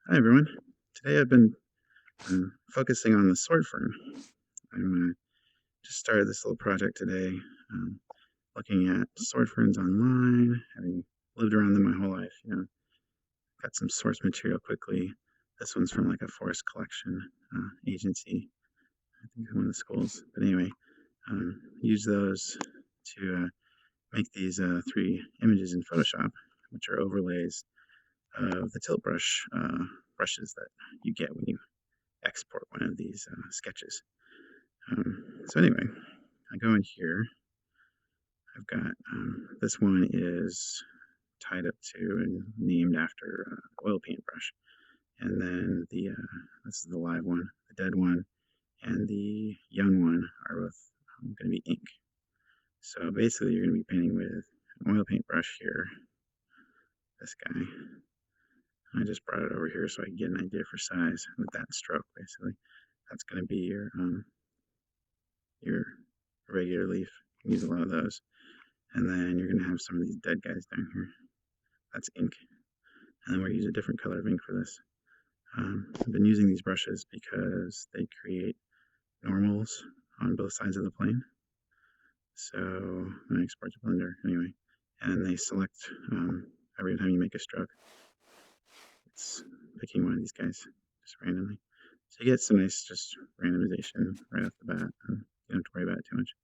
Hi everyone. Today I've been focusing on the sword fern. I'm just started this little project today, um, looking at sword ferns online, having lived around them my whole life. Got some source material quickly. This one's from like a forest collection agency, I think one of the schools. But anyway, use those to make these three images in Photoshop, which are overlays of the tilt brush brushes that you get when you export one of these sketches. So anyway, I go in here. I've got this one is tied up to and named after oil paintbrush, and then this is the live one, the dead one, and the young one are both going to be ink. So basically, you're going to be painting with an oil paintbrush here. This guy. I just brought it over here so I can get an idea for size with that stroke. Basically, that's going to be your regular leaf. You use a lot of those. And then you're going to have some of these dead guys down here. That's ink. And then we'll use a different color of ink for this. I've been using these brushes because they create normals on both sides of the plane. So I export to Blender anyway. And they select every time you make a stroke. It's picking one of these guys just randomly. So you get some nice just randomization right off the bat. You don't have to worry about it too much.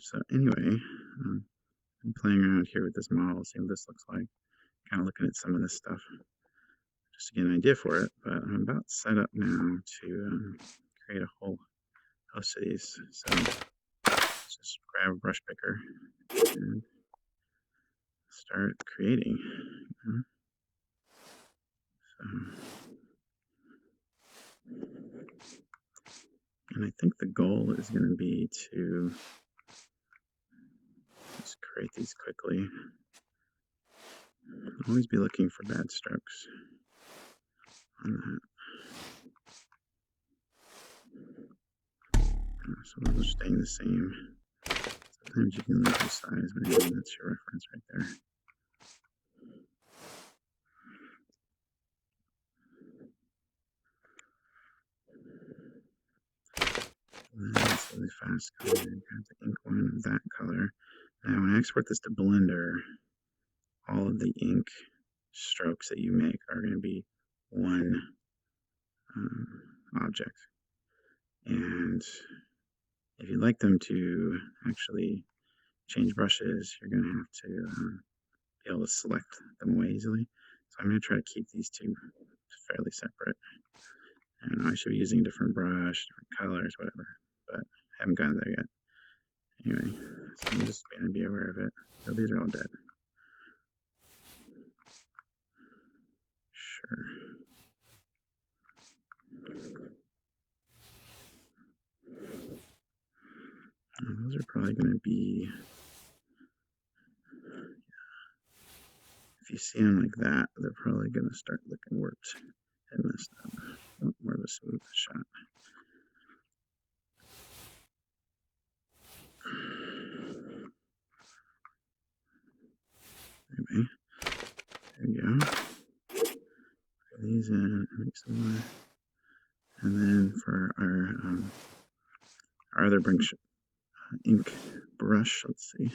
So anyway, I'm playing around here with this model, seeing what this looks like. Kind of looking at some of this stuff just to get an idea for it. But I'm about set up now to create a whole host of these. So let's just grab a brush picker and start creating. And I think the goal is going to be to just create these quickly. Always be looking for bad strokes on that. So those are staying the same. Sometimes you can lose your size, but anyway, that's your reference right there. And then it's really fast color. Got the ink one of that color. Now when I export this to Blender, all of the ink strokes that you make are going to be one object. And if you'd like them to actually change brushes, you're going to have to be able to select them more easily. So I'm going to try to keep these two fairly separate. And I should be using a different brush, different colors, whatever, but I haven't gotten there yet. Anyway, so I'm just going to be aware of it. So these are all dead. Sure. Those are probably going to be, if you see them like that, they're probably going to start looking warped and messed up. More of a smooth shot. Anyway, there we go. Put these in, make some more. And then for our other ink brush, let's see.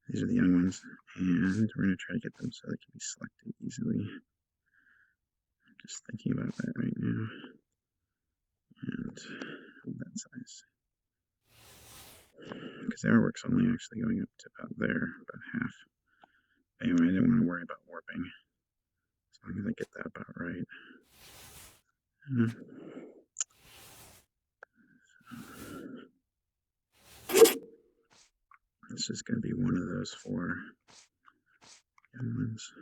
These are the young ones, and we're going to try to get them so they can be selected easily. I'm just thinking about that right now. And that size. Because the artwork's only actually going up to about there, about half. Anyway, I didn't want to worry about warping. As long as I get that about right. This is going to be one of those four young ones.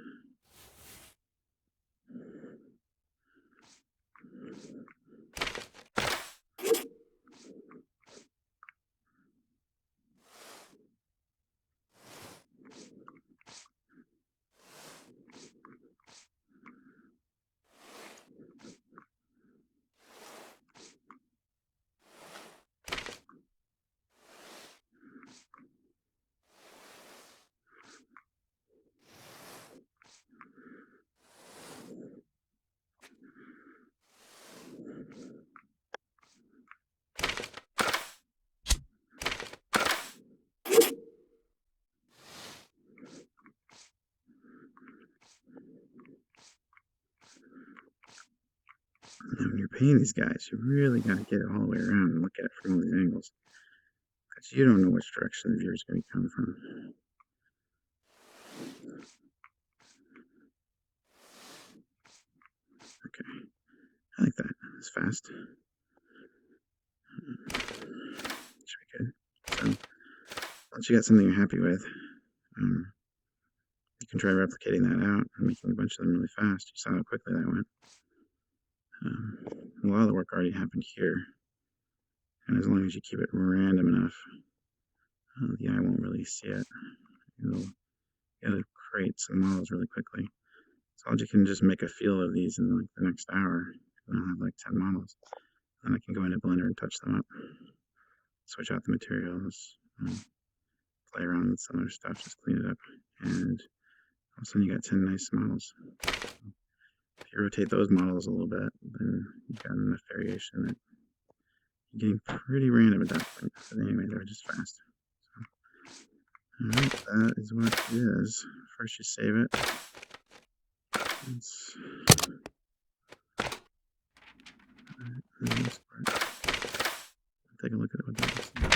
Now, when you're painting these guys, you really got to get it all the way around and look at it from all these angles, because you don't know which direction the viewer is going to be coming from. Okay, I like that. It's fast. Should be good. So once you got something you're happy with, you can try replicating that out and making a bunch of them really fast. You saw how quickly that went. A lot of the work already happened here, and as long as you keep it random enough, the eye won't really see it. It'll create some models really quickly. So you can just make a feel of these in like the next hour. I'll have like 10 models. Then I can go into Blender and touch them up, switch out the materials, play around with some other stuff, just clean it up, and all of a sudden you got 10 nice models. If you rotate those models a little bit, then you've got enough variation that you're getting pretty random at that point. But anyway, they're just fast. So, alright, that is what it is. First you save it. Let's take a look at what that looks like.